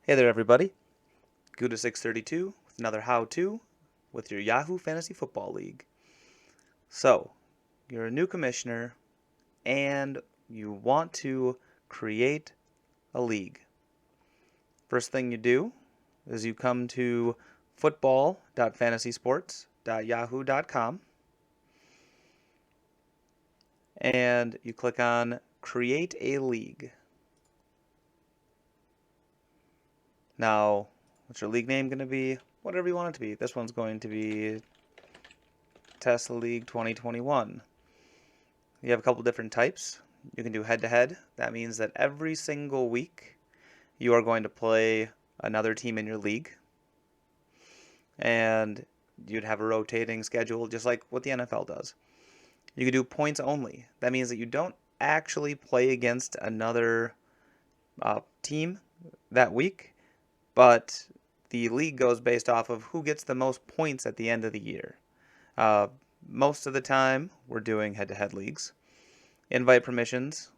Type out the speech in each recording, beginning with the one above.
Hey there, everybody. Gouda632 with another how-to with your Yahoo Fantasy Football League. So, you're a new commissioner and you want to create a league. First thing you do is you come to football.fantasysports.yahoo.com and you click on Create a League. Now, what's your league name going to be? Whatever you want it to be. This one's going to be Tesla League 2021. You have a couple different types. You can do head-to-head. That means that every single week you are going to play another team in your league. And you'd have a rotating schedule just like what the NFL does. You can do points only. That means that you don't actually play against another team that week, but the league goes based off of who gets the most points at the end of the year. Most of the time, we're doing head-to-head leagues. Invite permissions.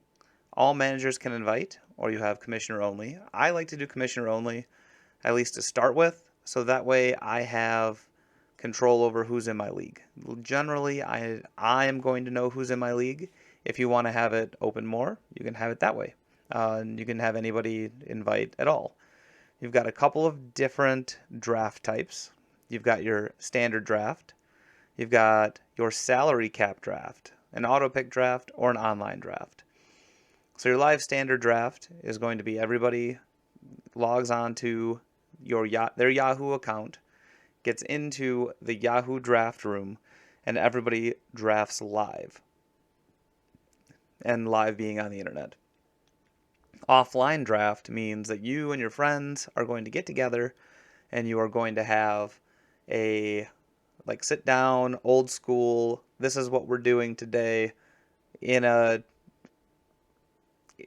All managers can invite, or you have commissioner only. I like to do commissioner only, at least to start with, so that way I have control over who's in my league. Generally, I am going to know who's in my league. If you want to have it open more, you can have it that way. And you can have anybody invite at all. You've got a couple of different draft types. You've got your standard draft. You've got your salary cap draft, an auto pick draft, or an online draft. So your live standard draft is going to be everybody logs on to their Yahoo account, gets into the Yahoo draft room, and everybody drafts live. And live being on the internet. Offline draft means that you and your friends are going to get together and you are going to have a sit down, old school, this is what we're doing today in a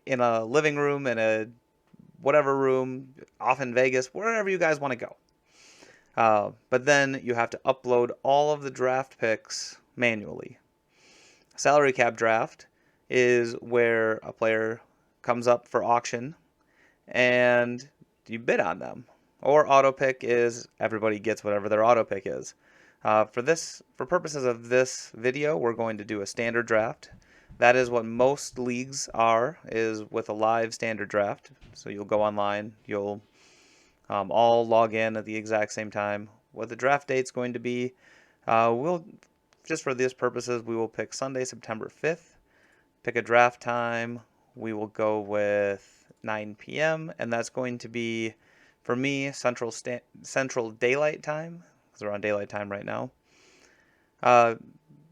living room, in a whatever room, off in Vegas, wherever you guys want to go. But then you have to upload all of the draft picks manually. Salary cap draft is where a player comes up for auction and you bid on them. Or auto pick is everybody gets whatever their auto pick is. For purposes of this video, we're going to do a standard draft. That is what most leagues are, is with a live standard draft. So you'll go online, you'll all log in at the exact same time. What the draft date's going to be, just for these purposes, we will pick Sunday, September 5th. Pick a draft time. We will go with 9 p.m. and that's going to be, for me, Central Daylight Time, because we're on Daylight Time right now.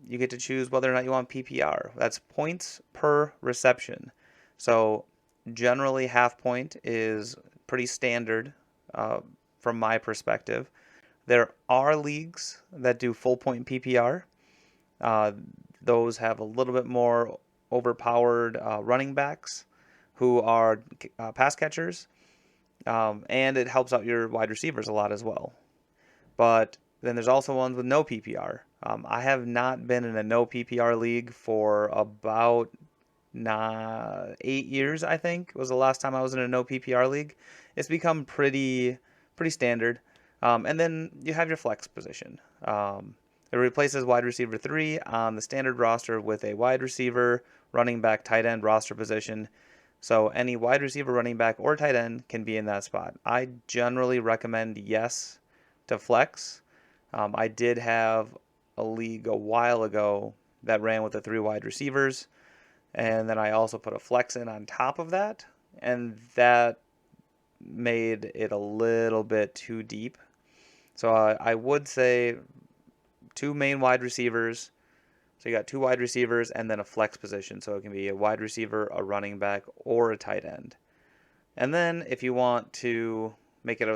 You get to choose whether or not you want PPR. That's points per reception. So generally half point is pretty standard from my perspective. There are leagues that do full point PPR. Those have a little bit more overpowered running backs who are pass catchers, and it helps out your wide receivers a lot as well. But then there's also ones with no PPR. I have not been in a no PPR league for about 8 years, I think, was the last time I was in a no PPR league. It's become pretty standard. And then you have your flex position. It replaces wide receiver 3 on the standard roster with a wide receiver, running back, tight end roster position. So any wide receiver, running back, or tight end can be in that spot. I generally recommend yes to flex. I did have a league a while ago that ran with the 3 wide receivers, and then I also put a flex in on top of that, and that made it a little bit too deep. So I would say 2 main wide receivers. So you got 2 wide receivers and then a flex position. So it can be a wide receiver, a running back, or a tight end. And then if you want to make it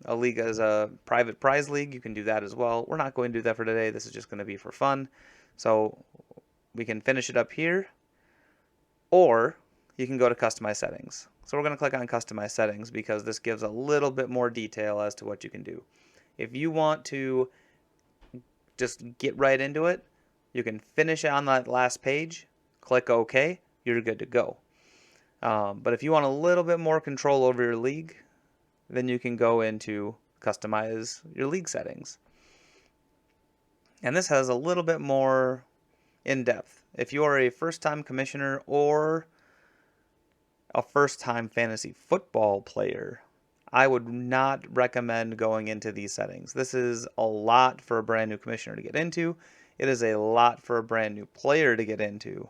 a league as a private prize league, you can do that as well. We're not going to do that for today. This is just going to be for fun. So we can finish it up here, or you can go to customize settings. So we're going to click on customize settings because this gives a little bit more detail as to what you can do. If you want to just get right into it, you can finish on that last page, click OK, you're good to go. But if you want a little bit more control over your league, then you can go into customize your league settings. And this has a little bit more in depth. If you are a first-time commissioner or a first-time fantasy football player, I would not recommend going into these settings. This is a lot for a brand new commissioner to get into. It is a lot for a brand new player to get into.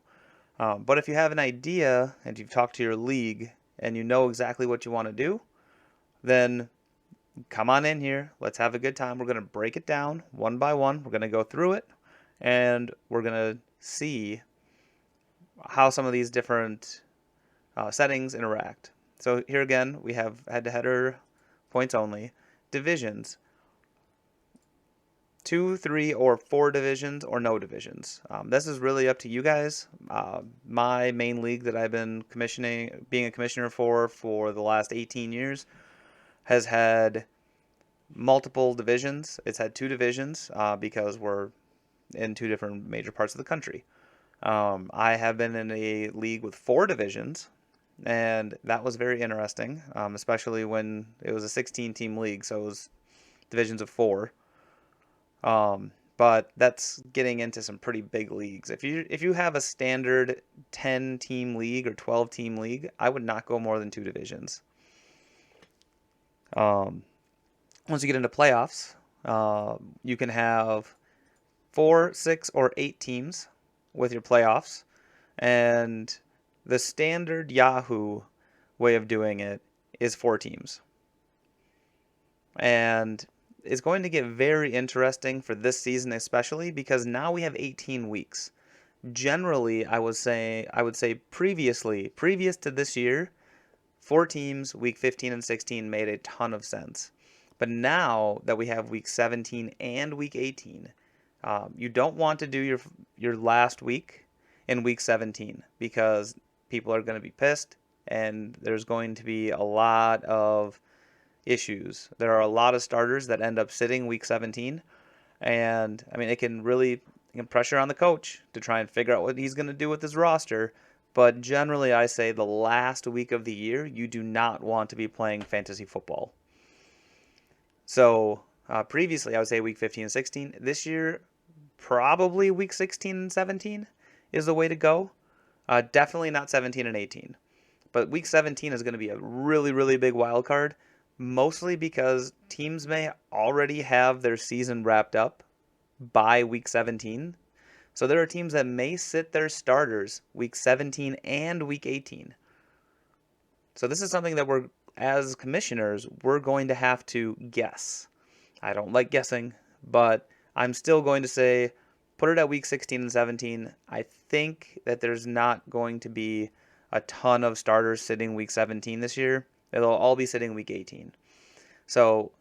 But if you have an idea and you've talked to your league and you know exactly what you want to do, then come on in here. Let's have a good time. We're going to break it down one by one. We're going to go through it and we're going to see how some of these different settings interact. So here again, we have head-to-header points only. Divisions. 2, 3, or 4 divisions or no divisions. This is really up to you guys. My main league that I've been being a commissioner for the last 18 years has had multiple divisions. It's had 2 divisions because we're in 2 different major parts of the country. I have been in a league with 4 divisions, and that was very interesting, especially when it was a 16-team league, so it was divisions of 4. But that's getting into some pretty big leagues. If you have a standard 10-team league or 12-team league, I would not go more than 2 divisions. Once you get into playoffs, you can have 4, 6, or 8 teams with your playoffs, and the standard YAHOO way of doing it is 4 teams. And it's going to get very interesting for this season, especially because now we have 18 weeks. Generally, I would say previous to this year, 4 teams, week 15 and 16 made a ton of sense. But now that we have week 17 and week 18, you don't want to do your last week in week 17 because people are going to be pissed and there's going to be a lot of issues. There are a lot of starters that end up sitting week 17, and I mean it can pressure on the coach to try and figure out what he's going to do with his roster. But generally, I say the last week of the year, you do not want to be playing fantasy football. So previously, I would say week 15 and 16. This year, probably week 16 and 17 is the way to go. Definitely not 17 and 18. But week 17 is going to be a really, really big wild card, mostly because teams may already have their season wrapped up by week 17. So there are teams that may sit their starters week 17 and week 18. So this is something that as commissioners, we're going to have to guess. I don't like guessing, but I'm still going to say put it at week 16 and 17. I think that there's not going to be a ton of starters sitting week 17 this year. They'll all be sitting week 18. So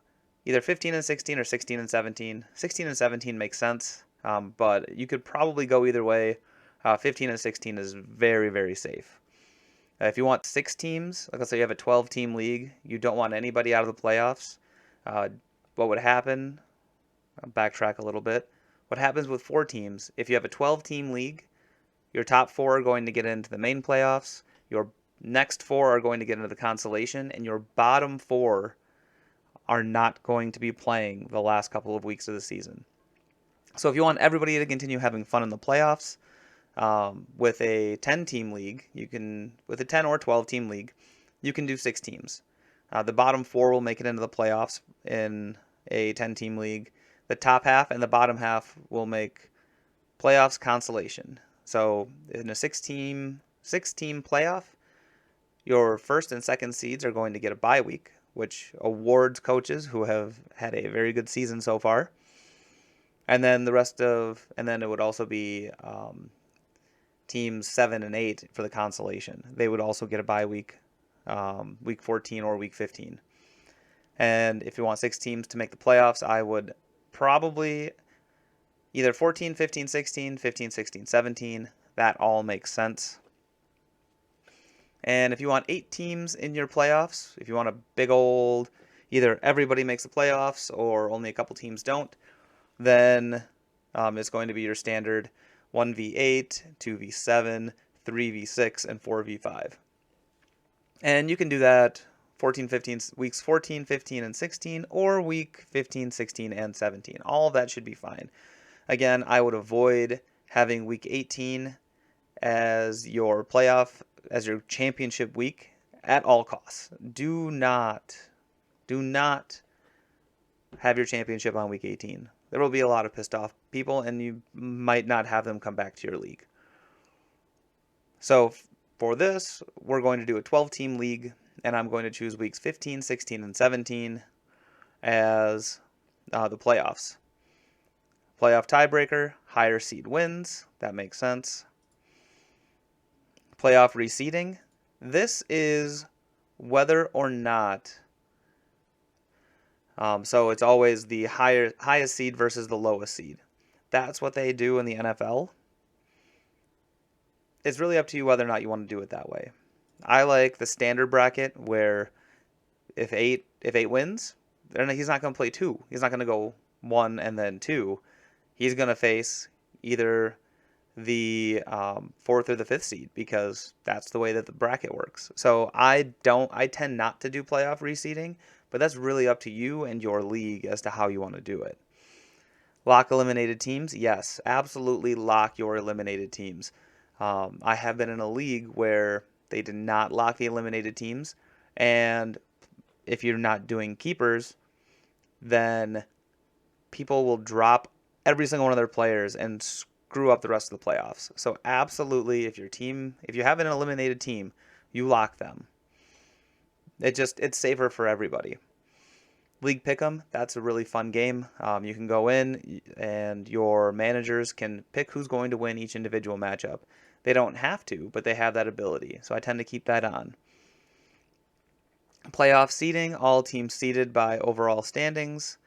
either 15 and 16 or 16 and 17. 16 and 17 makes sense, but you could probably go either way. 15 and 16 is very, very safe. If you want 6 teams, like let's say you have a 12-team league, you don't want anybody out of the playoffs, what would happen, I'll backtrack a little bit, what happens with 4 teams, if you have a 12-team league, your top 4 are going to get into the main playoffs, your next 4 are going to get into the consolation, and your bottom 4 are not going to be playing the last couple of weeks of the season. So if you want everybody to continue having fun in the playoffs, with a 10-team league, with a 10 or 12-team league, you can do 6 teams. The bottom 4 will make it into the playoffs in a 10-team league. The top half and the bottom half will make playoffs consolation. So in a 6-team playoff, your first and second seeds are going to get a bye week, which awards coaches who have had a very good season so far. And then it would also be teams 7 and 8 for the consolation. They would also get a bye week, week 14 or week 15. And if you want 6 teams to make the playoffs, I would probably either 14, 15, 16, 15, 16, 17. That all makes sense. And if you want 8 teams in your playoffs, if you want a big old, either everybody makes the playoffs or only a couple teams don't, then it's going to be your standard 1v8, 2v7, 3v6, and 4v5. And you can do that weeks 14, 15, and 16, or week 15, 16, and 17. All of that should be fine. Again, I would avoid having week 18 as your championship week at all costs. Do not have your championship on week 18. There will be a lot of pissed off people, and you might not have them come back to your league. So for this, we're going to do a 12-team league, and I'm going to choose weeks 15, 16, and 17 as the playoffs. Playoff tiebreaker, higher seed wins. That makes sense. Playoff reseeding. This is whether or not. So it's always the highest seed versus the lowest seed. That's what they do in the NFL. It's really up to you whether or not you want to do it that way. I like the standard bracket where if eight wins, then he's not going to play 2. He's not going to go 1 and then 2. He's going to face either the 4th or the 5th seed, because that's the way that the bracket works. So I tend not to do playoff reseeding, but that's really up to you and your league as to how you want to do it. Lock eliminated teams. Yes, absolutely lock your eliminated teams. I have been in a league where they did not lock the eliminated teams, and if you're not doing keepers, then people will drop every single one of their players and screw up the rest of the playoffs. So absolutely, if you have an eliminated team, you lock them. It's safer for everybody. League Pick'em, that's a really fun game. You can go in and your managers can pick who's going to win each individual matchup. They don't have to, but they have that ability, so I tend to keep that on. Playoff seeding, all teams seeded by overall standings.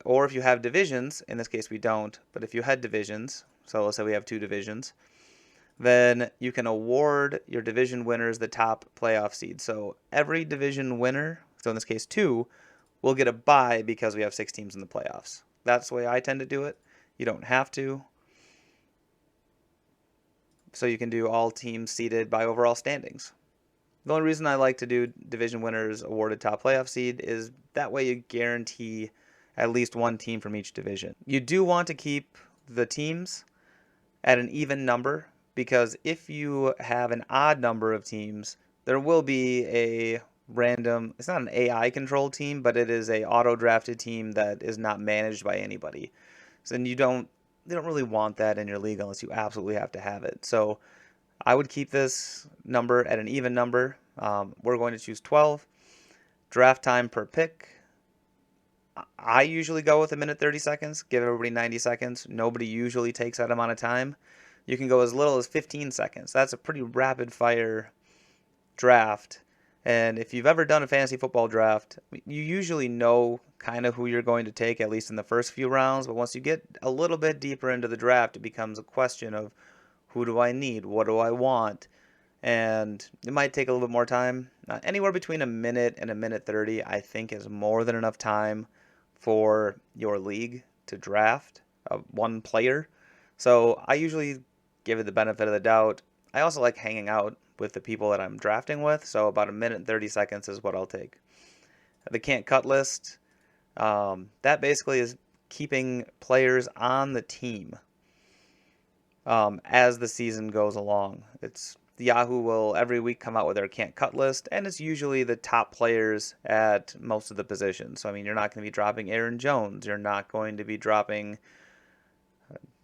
Or if you have divisions, in this case we don't, but if you had divisions, so let's say we have 2 divisions, then you can award your division winners the top playoff seed. So every division winner, so in this case 2, will get a bye because we have 6 teams in the playoffs. That's the way I tend to do it. You don't have to. So you can do all teams seeded by overall standings. The only reason I like to do division winners awarded top playoff seed is that way you guarantee at least 1 team from each division. You do want to keep the teams at an even number, because if you have an odd number of teams, there will be a random, it's not an AI controlled team, but it is a auto drafted team that is not managed by anybody. So then they don't really want that in your league unless you absolutely have to have it. So I would keep this number at an even number. We're going to choose 12. Draft time per pick. I usually go with 1:30, give everybody 90 seconds. Nobody usually takes that amount of time. You can go as little as 15 seconds. That's a pretty rapid fire draft. And if you've ever done a fantasy football draft, you usually know kind of who you're going to take, at least in the first few rounds. But once you get a little bit deeper into the draft, it becomes a question of who do I need? What do I want? And it might take a little bit more time. Anywhere between a minute and 1:30, I think, is more than enough time for your league to draft one player. So I usually give it the benefit of the doubt. I also like hanging out with the people that I'm drafting with, so about 1:30 is what I'll take. The can't cut list, that basically is keeping players on the team as the season goes along. Yahoo will every week come out with their can't cut list, and it's usually the top players at most of the positions. So I mean, you're not going to be dropping Aaron Jones, you're not going to be dropping,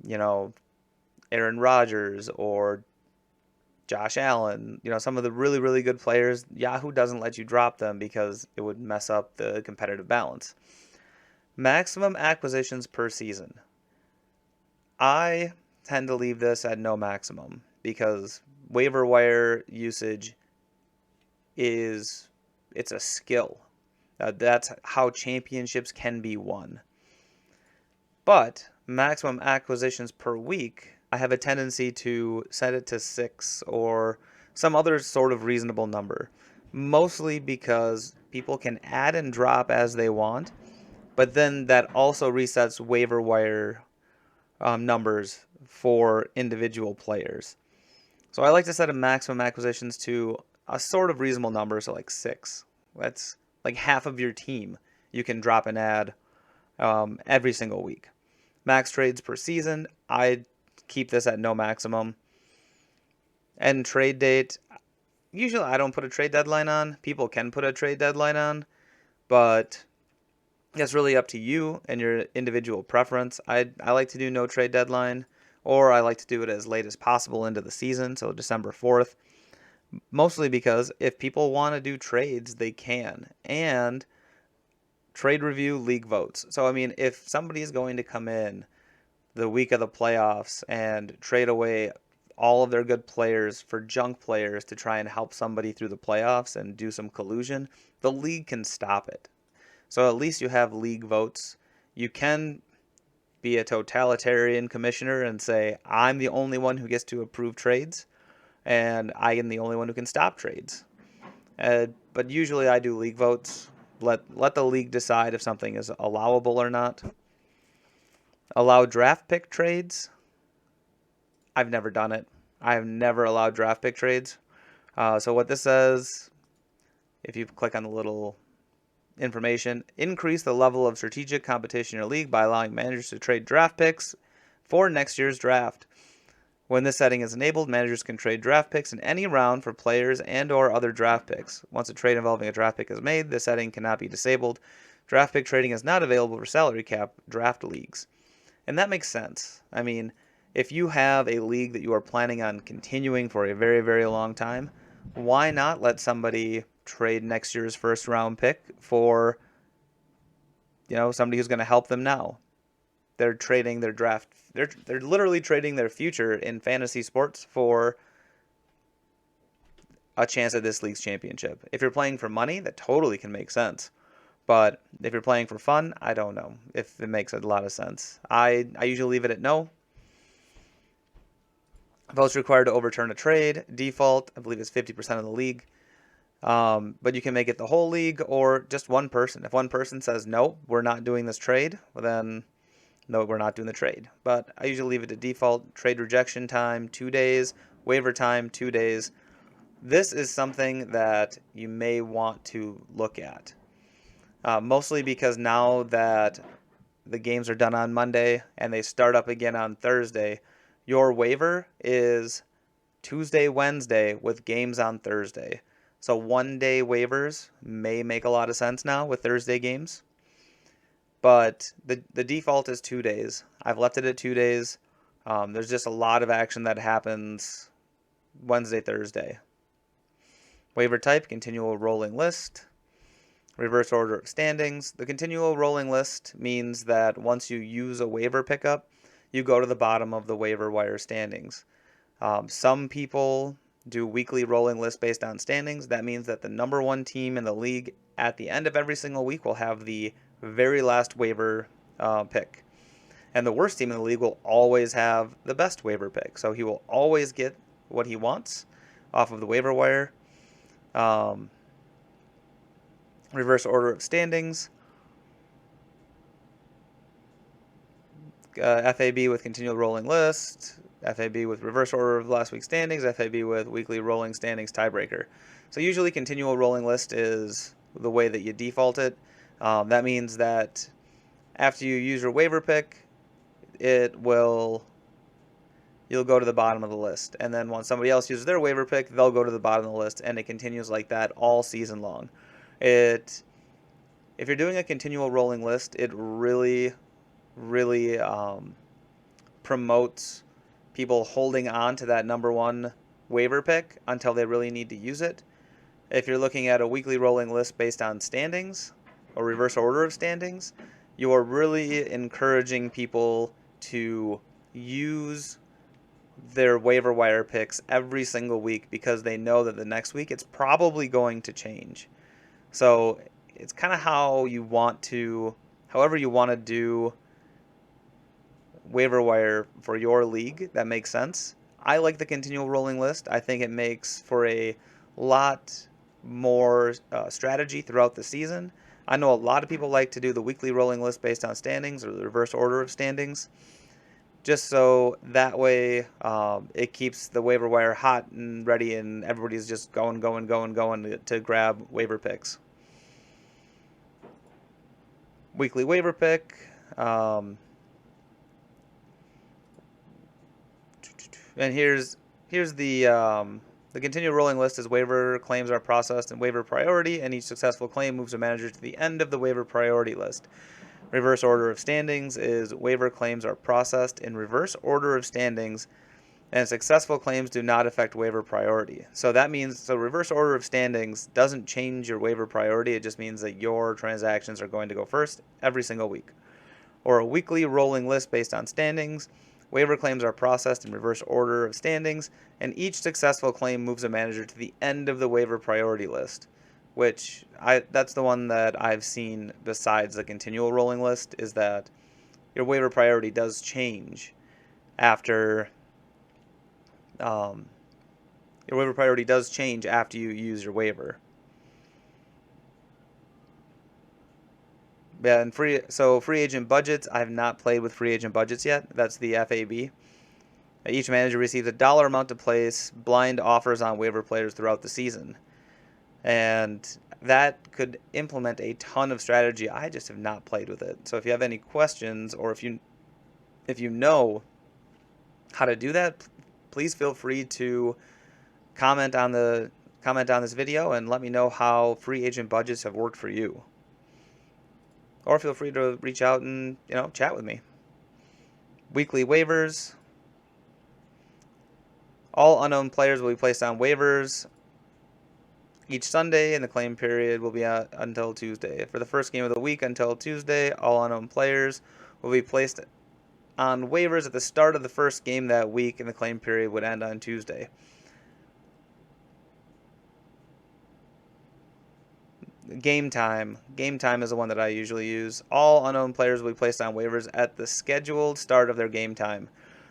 Aaron Rodgers or Josh Allen. Some of the really, really good players, Yahoo doesn't let you drop them because it would mess up the competitive balance. Maximum acquisitions per season. I tend to leave this at no maximum because waiver wire usage it's a skill. That's how championships can be won. But maximum acquisitions per week, I have a tendency to set it to 6 or some other sort of reasonable number. Mostly because people can add and drop as they want, but then that also resets waiver wire numbers for individual players. So I like to set a maximum acquisitions to a sort of reasonable number, so like 6. That's like half of your team. You can drop an ad every single week. Max trades per season, I keep this at no maximum. And trade date, usually I don't put a trade deadline on. People can put a trade deadline on, but that's really up to you and your individual preference. I like to do no trade deadline, or I like to do it as late as possible into the season, so December 4th. Mostly because if people want to do trades, they can. And trade review league votes. So, I mean, if somebody is going to come in the week of the playoffs and trade away all of their good players for junk players to try and help somebody through the playoffs and do some collusion, the league can stop it. So at least you have league votes. You can be a totalitarian commissioner and say, I'm the only one who gets to approve trades, and I am the only one who can stop trades. But usually I do league votes. Let the league decide if something is allowable or not. Allow draft pick trades. I've never done it. I have never allowed draft pick trades. So what this says, if you click on the little information, increase the level of strategic competition in your league by allowing managers to trade draft picks for next year's draft. When this setting is enabled, managers can trade draft picks in any round for players and or other draft picks. Once a trade involving a draft pick is made, this setting cannot be disabled. Draft pick trading is not available for salary cap draft leagues. And that makes sense. I mean, if you have a league that you are planning on continuing for a very, very long time, why not let somebody trade next year's first round pick for, somebody who's going to help them now? They're trading their draft. They're literally trading their future in fantasy sports for a chance at this league's championship. If you're playing for money, that totally can make sense. But if you're playing for fun, I don't know if it makes a lot of sense. I usually leave it at no. Votes required to overturn a trade. Default, I believe, is 50% of the league. But you can make it the whole league or just one person. If one person says, no, we're not doing this trade, well then, no, we're not doing the trade. But I usually leave it to default. Trade rejection time, 2 days. Waiver time, 2 days. This is something that you may want to look at. Mostly because now that the games are done on Monday and they start up again on Thursday, your waiver is Tuesday, Wednesday with games on Thursday. So 1-day waivers may make a lot of sense now with Thursday games. But the default is 2 days. I've left it at 2 days. There's just a lot of action that happens Wednesday, Thursday. Waiver type, continual rolling list. Reverse order of standings. The continual rolling list means that once you use a waiver pickup, you go to the bottom of the waiver wire standings. Some people do weekly rolling list based on standings. That means that the number one team in the league at the end of every single week will have the very last waiver pick. And the worst team in the league will always have the best waiver pick. So he will always get what he wants off of the waiver wire. Reverse order of standings. FAB with continual rolling list. FAB with reverse order of last week's standings. FAB with weekly rolling standings tiebreaker. So usually continual rolling list is the way that you default it. That means that after you use your waiver pick, you'll go to the bottom of the list. And then once somebody else uses their waiver pick, they'll go to the bottom of the list, and it continues like that all season long. If you're doing a continual rolling list, it really promotes people holding on to that number one waiver pick until they really need to use it. If you're looking at a weekly rolling list based on standings or reverse order of standings, you are really encouraging people to use their waiver wire picks every single week because they know that the next week it's probably going to change. So it's kind of however you want to do waiver wire for your league. That makes sense. I like the continual rolling list. I think it makes for a lot more strategy throughout the season. I know a lot of people like to do the weekly rolling list based on standings or the reverse order of standings, just so that way it keeps the waiver wire hot and ready and everybody's just going to grab waiver picks. weekly waiver pick. And here's the continual rolling list as waiver claims are processed in waiver priority, and each successful claim moves a manager to the end of the waiver priority list. Reverse order of standings is waiver claims are processed in reverse order of standings, and successful claims do not affect waiver priority. So that means, reverse order of standings doesn't change your waiver priority. It just means that your transactions are going to go first every single week. Or a weekly rolling list based on standings. Waiver claims are processed in reverse order of standings, and each successful claim moves a manager to the end of the waiver priority list, which that's the one that I've seen besides the continual rolling list, is that your waiver priority does change after your waiver priority does change after you use your waiver. Yeah, and free agent budgets. I have not played with free agent budgets yet. That's the FAB. Each manager receives a dollar amount to place blind offers on waiver players throughout the season. And that could implement a ton of strategy. I just have not played with it. So if you have any questions, or if you know how to do that, please feel free to comment on this video and let me know how free agent budgets have worked for you. Or feel free to reach out and chat with me. Weekly waivers. All unknown players will be placed on waivers each Sunday, and the claim period will be until Tuesday. For the first game of the week until Tuesday, all unknown players will be placed on waivers at the start of the first game that week, and the claim period would end on Tuesday. Game time. Game time is the one that I usually use. All unknown players will be placed on waivers at the scheduled start of their game time.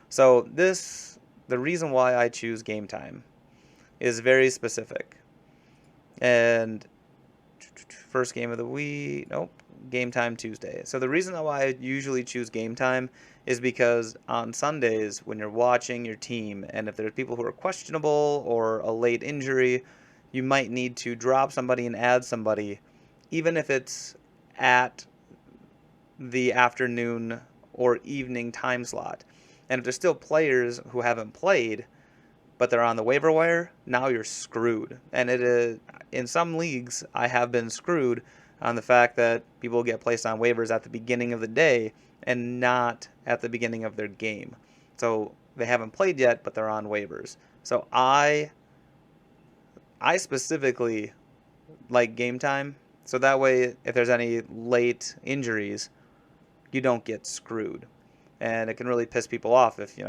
So the reason why I choose game time is very specific. And first game of the week, nope, game time Tuesday. So the reason why I usually choose game time is because on Sundays, when you're watching your team, and if there's people who are questionable or a late injury, you might need to drop somebody and add somebody, even if it's at the afternoon or evening time slot. And if there's still players who haven't played, but they're on the waiver wire, now you're screwed. And it is, in some leagues, I have been screwed on the fact that people get placed on waivers at the beginning of the day and not at the beginning of their game. So they haven't played yet, but they're on waivers. So I specifically like game time, so that way if there's any late injuries, you don't get screwed. And it can really piss people off if you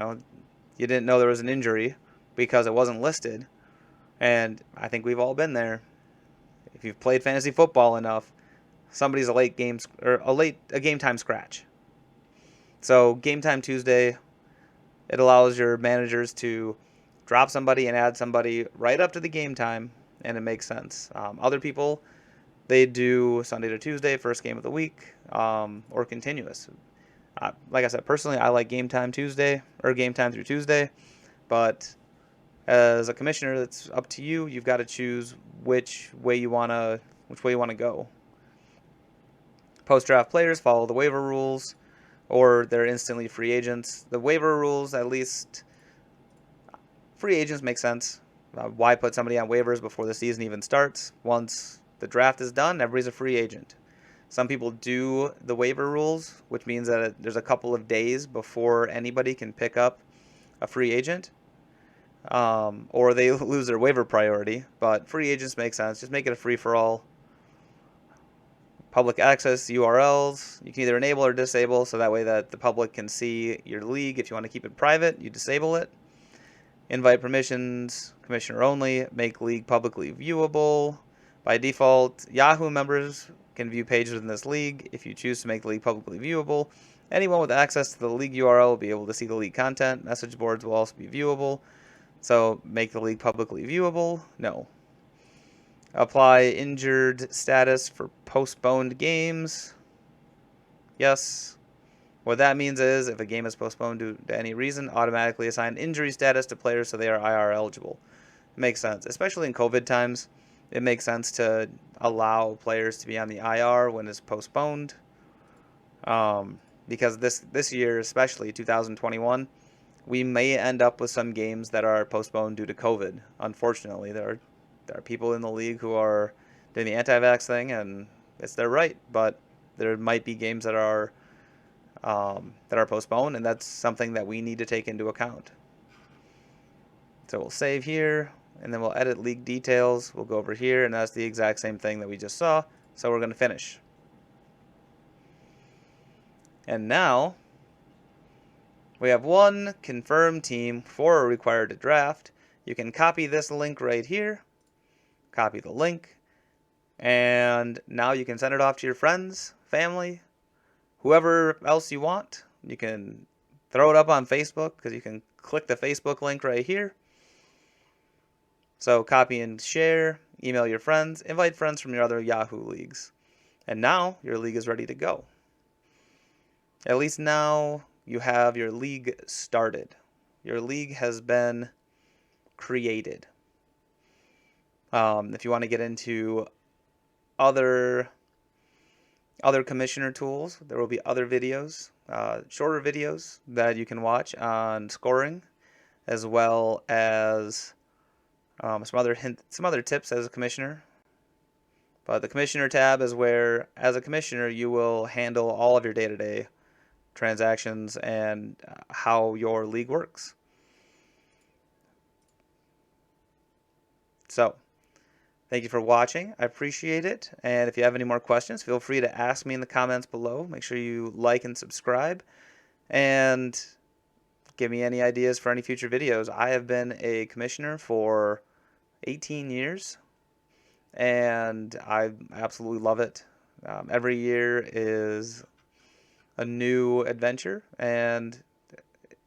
didn't know there was an injury because it wasn't listed. And I think we've all been there. If you've played fantasy football enough, somebody's a game time scratch. So game time Tuesday, it allows your managers to drop somebody and add somebody right up to the game time, and it makes sense. Other people, they do Sunday to Tuesday, first game of the week, or continuous. Like I said, personally, I like game time Tuesday, or game time through Tuesday, but as a commissioner, it's up to you. You've got to choose which way you want to go. Post-draft players follow the waiver rules, or they're instantly free agents. The waiver rules, at least, free agents make sense. Why put somebody on waivers before the season even starts? Once the draft is done, everybody's a free agent. Some people do the waiver rules, which means that there's a couple of days before anybody can pick up a free agent, or they lose their waiver priority. But free agents make sense. Just make it a free-for-all. Public access URLs, you can either enable or disable, so that way that the public can see your league. If you want to keep it private, you disable it. Invite permissions, commissioner only, make league publicly viewable. By default, Yahoo members can view pages in this league. If you choose to make the league publicly viewable, anyone with access to the league URL will be able to see the league content. Message boards will also be viewable. So make the league publicly viewable? No. Apply injured status for postponed games? Yes. What that means is if a game is postponed due to any reason, automatically assign injury status to players so they are IR eligible. It makes sense. Especially in COVID times, it makes sense to allow players to be on the IR when it's postponed. Because this year, especially 2021, we may end up with some games that are postponed due to COVID. Unfortunately, there are people in the league who are doing the anti-vax thing, and it's their right. But there might be games that are postponed, and that's something that we need to take into account. So we'll save here, and then we'll edit league details. We'll go over here, and that's the exact same thing that we just saw. So we're going to finish. And now we have one confirmed team, 4 are required to draft. You can copy this link right here, copy the link, and now you can send it off to your friends, family, whoever else you want. You can throw it up on Facebook because you can click the Facebook link right here. So copy and share, email your friends, invite friends from your other Yahoo leagues. And now your league is ready to go. At least now you have your league started. Your league has been created. If you want to get into other commissioner tools, there will be other videos, shorter videos that you can watch on scoring, as well as some other tips as a commissioner. But the commissioner tab is where, as a commissioner, you will handle all of your day-to-day transactions and how your league works. So, thank you for watching. I appreciate it. And if you have any more questions, feel free to ask me in the comments below. Make sure you like and subscribe. And give me any ideas for any future videos. I have been a commissioner for 18 years. And I absolutely love it. Every year is a new adventure, and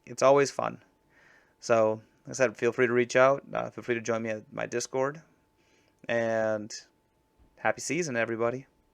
it's always fun. So, like I said, feel free to reach out. Feel free to join me at my Discord. And happy season, everybody.